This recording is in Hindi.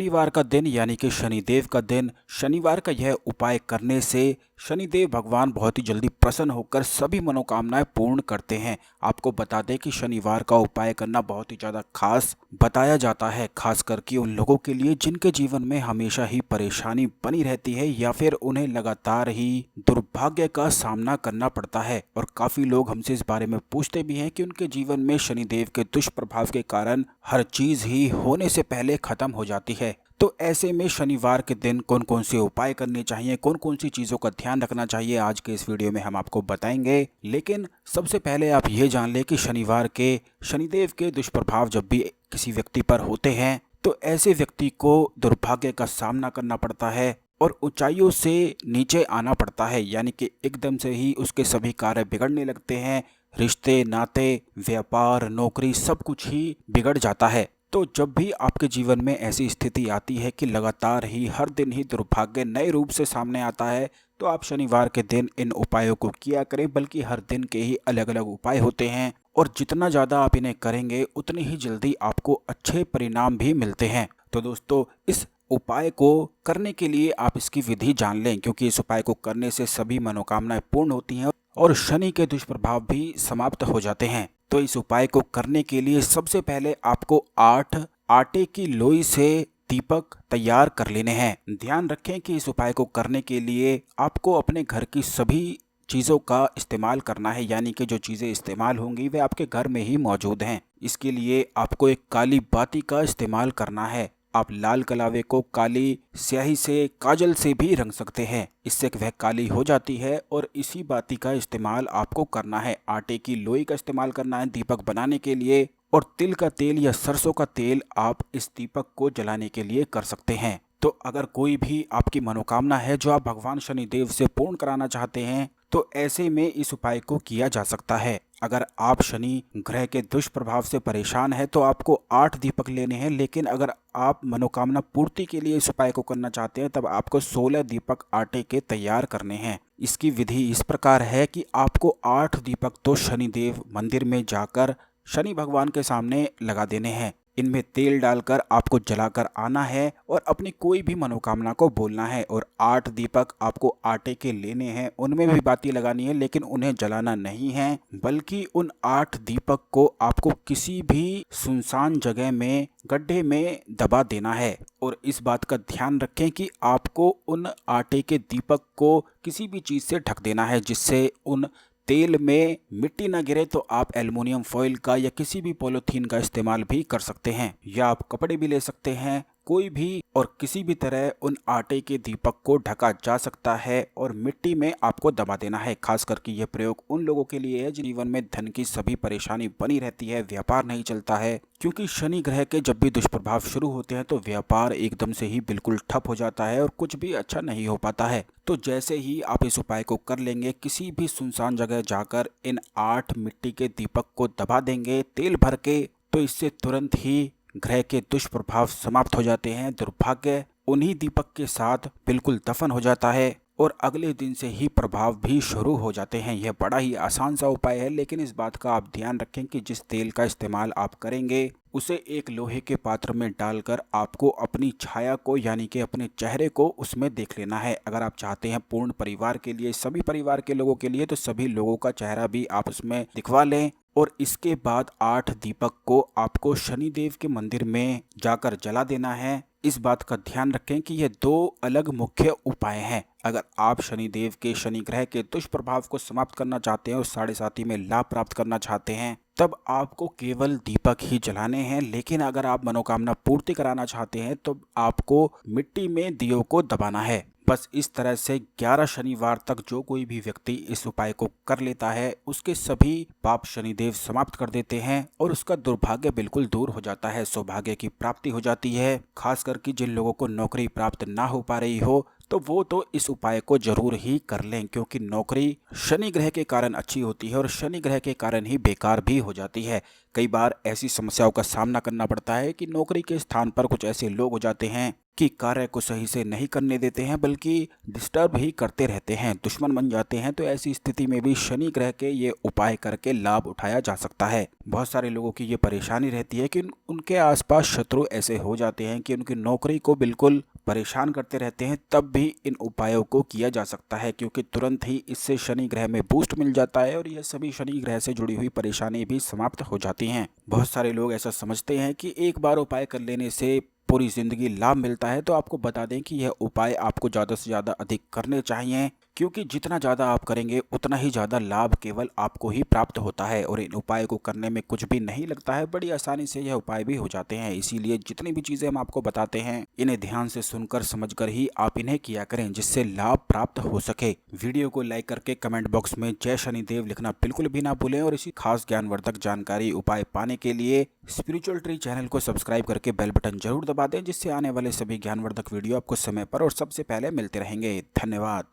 शनिवार का दिन यानी कि शनिदेव का दिन, शनिवार का यह उपाय करने से शनिदेव भगवान बहुत ही जल्दी प्रसन्न होकर सभी मनोकामनाएं पूर्ण करते हैं। आपको बता दें कि शनिवार का उपाय करना बहुत ही ज़्यादा खास बताया जाता है, खास करके उन लोगों के लिए जिनके जीवन में हमेशा ही परेशानी बनी रहती है या फिर उन्हें लगातार ही दुर्भाग्य का सामना करना पड़ता है। और काफ़ी लोग हमसे इस बारे में पूछते भी हैं कि उनके जीवन में शनिदेव के दुष्प्रभाव के कारण हर चीज़ ही होने से पहले ख़त्म हो जाती है। तो ऐसे में शनिवार के दिन कौन कौन से उपाय करने चाहिए, कौन कौन सी चीज़ों का ध्यान रखना चाहिए, आज के इस वीडियो में हम आपको बताएंगे। लेकिन सबसे पहले आप ये जान लें कि शनिवार के शनिदेव के दुष्प्रभाव जब भी किसी व्यक्ति पर होते हैं तो ऐसे व्यक्ति को दुर्भाग्य का सामना करना पड़ता है और ऊंचाइयों से नीचे आना पड़ता है, यानी कि एकदम से ही उसके सभी कार्य बिगड़ने लगते हैं। रिश्ते, नाते, व्यापार, नौकरी सब कुछ ही बिगड़ जाता है। तो जब भी आपके जीवन में ऐसी स्थिति आती है कि लगातार ही हर दिन ही दुर्भाग्य नए रूप से सामने आता है, तो आप शनिवार के दिन इन उपायों को किया करें। बल्कि हर दिन के ही अलग अलग उपाय होते हैं और जितना ज़्यादा आप इन्हें करेंगे उतनी ही जल्दी आपको अच्छे परिणाम भी मिलते हैं। तो दोस्तों, इस उपाय को करने के लिए आप इसकी विधि जान लें, क्योंकि इस उपाय को करने से सभी मनोकामनाएं पूर्ण होती हैं और शनि के दुष्प्रभाव भी समाप्त हो जाते हैं। तो इस उपाय को करने के लिए सबसे पहले आपको 8 आटे की लोई से दीपक तैयार कर लेने हैं। ध्यान रखें कि इस उपाय को करने के लिए आपको अपने घर की सभी चीज़ों का इस्तेमाल करना है, यानी कि जो चीज़ें इस्तेमाल होंगी वे आपके घर में ही मौजूद हैं। इसके लिए आपको एक काली बाती का इस्तेमाल करना है। आप लाल कलावे को काली स्याही से, काजल से भी रंग सकते हैं, इससे वह काली हो जाती है। और इसी बाती का इस्तेमाल आपको करना है। आटे की लोई का इस्तेमाल करना है दीपक बनाने के लिए, और तिल का तेल या सरसों का तेल आप इस दीपक को जलाने के लिए कर सकते हैं। तो अगर कोई भी आपकी मनोकामना है जो आप भगवान शनिदेव से पूर्ण कराना चाहते हैं, तो ऐसे में इस उपाय को किया जा सकता है। अगर आप शनि ग्रह के दुष्प्रभाव से परेशान हैं तो आपको 8 दीपक लेने हैं, लेकिन अगर आप मनोकामना पूर्ति के लिए इस उपाय को करना चाहते हैं तब आपको 16 दीपक आटे के तैयार करने हैं। इसकी विधि इस प्रकार है कि आपको 8 दीपक तो शनिदेव मंदिर में जाकर शनि भगवान के सामने लगा देने हैं। इनमें तेल डालकर आपको जलाकर आना है और अपनी कोई भी मनोकामना को बोलना है। और 8 दीपक आपको आटे के लेने हैं, उनमें भी बाती लगानी है, लेकिन उन्हें जलाना नहीं है, बल्कि उन 8 दीपक को आपको किसी भी सुनसान जगह में, गड्ढे में दबा देना है। और इस बात का ध्यान रखें कि आपको उन आटे के दीपक को किसी भी चीज़ से ढक देना है जिससे उन तेल में मिट्टी ना गिरे। तो आप एल्युमिनियम फॉइल का या किसी भी पॉलीथीन का इस्तेमाल भी कर सकते हैं, या आप कपड़े भी ले सकते हैं, कोई भी। और किसी भी तरह उन आटे के दीपक को ढका जा सकता है और मिट्टी में आपको दबा देना है। खास करके यह प्रयोग उन लोगों के लिए है जिन जीवन में धन की सभी परेशानी बनी रहती है, व्यापार नहीं चलता है। क्योंकि शनि ग्रह के जब भी दुष्प्रभाव शुरू होते हैं तो व्यापार एकदम से ही बिल्कुल ठप हो जाता है और कुछ भी अच्छा नहीं हो पाता है। तो जैसे ही आप इस उपाय को कर लेंगे, किसी भी सुनसान जगह जाकर इन 8 मिट्टी के दीपक को दबा देंगे तेल भर के, तो इससे तुरंत ही ग्रह के दुष्प्रभाव समाप्त हो जाते हैं। दुर्भाग्य उन्हीं दीपक के साथ बिल्कुल दफन हो जाता है और अगले दिन से ही प्रभाव भी शुरू हो जाते हैं। यह बड़ा ही आसान सा उपाय है, लेकिन इस बात का आप ध्यान रखें कि जिस तेल का इस्तेमाल आप करेंगे उसे एक लोहे के पात्र में डालकर आपको अपनी छाया को, यानी कि अपने चेहरे को उसमें देख लेना है। अगर आप चाहते हैं पूर्ण परिवार के लिए, सभी परिवार के लोगों के लिए, तो सभी लोगों का चेहरा भी आप उसमें दिखवा लें। और इसके बाद 8 दीपक को आपको शनिदेव के मंदिर में जाकर जला देना है। इस बात का ध्यान रखें कि ये 2 अलग मुख्य उपाय हैं। अगर आप शनिदेव के, शनि ग्रह के दुष्प्रभाव को समाप्त करना चाहते हैं और साढ़े साथी में लाभ प्राप्त करना चाहते हैं, तब आपको केवल दीपक ही जलाने हैं। लेकिन अगर आप मनोकामना पूर्ति कराना चाहते हैं तो आपको मिट्टी में दियों को दबाना है। बस इस तरह से 11 शनिवार तक जो कोई भी व्यक्ति इस उपाय को कर लेता है उसके सभी पाप शनिदेव समाप्त कर देते हैं और उसका दुर्भाग्य बिल्कुल दूर हो जाता है, सौभाग्य की प्राप्ति हो जाती है। खास करके जिन लोगों को नौकरी प्राप्त ना हो पा रही हो तो वो तो इस उपाय को जरूर ही कर लें, क्योंकि नौकरी शनि ग्रह के कारण अच्छी होती है और शनि ग्रह के कारण ही बेकार भी हो जाती है। कई बार ऐसी समस्याओं का सामना करना पड़ता है कि नौकरी के स्थान पर कुछ ऐसे लोग हो जाते हैं कि कार्य को सही से नहीं करने देते हैं बल्कि डिस्टर्ब ही करते रहते हैं, दुश्मन बन जाते हैं। तो ऐसी स्थिति में भी शनि ग्रह के ये उपाय करके लाभ उठाया जा सकता है। बहुत सारे लोगों की ये परेशानी रहती है कि उनके आसपास शत्रु ऐसे हो जाते हैं कि उनकी नौकरी को बिल्कुल परेशान करते रहते हैं, तब भी इन उपायों को किया जा सकता है क्योंकि तुरंत ही इससे शनि ग्रह में बूस्ट मिल जाता है और यह सभी शनि ग्रह से जुड़ी हुई परेशानी भी समाप्त हो जाती हैं। बहुत सारे लोग ऐसा समझते हैं कि एक बार उपाय कर लेने से पूरी जिंदगी लाभ मिलता है, तो आपको बता दें कि यह उपाय आपको ज़्यादा से ज़्यादा अधिक करने चाहिए क्योंकि जितना ज़्यादा आप करेंगे उतना ही ज़्यादा लाभ केवल आपको ही प्राप्त होता है और इन उपाय को करने में कुछ भी नहीं लगता है, बड़ी आसानी से यह उपाय भी हो जाते हैं। इसीलिए जितनी भी चीज़ें हम आपको बताते हैं इन्हें ध्यान से सुनकर समझकर ही आप इन्हें किया करें जिससे लाभ प्राप्त हो सके। वीडियो को लाइक करके कमेंट बॉक्स में जय शनिदेव लिखना बिल्कुल भी ना भूलें और इसी खास ज्ञानवर्धक जानकारी उपाय पाने के लिए स्पिरिचुअल ट्री चैनल को सब्सक्राइब करके बेल बटन जरूर दबा दें जिससे आने वाले सभी ज्ञानवर्धक वीडियो आपको समय पर और सबसे पहले मिलते रहेंगे। धन्यवाद।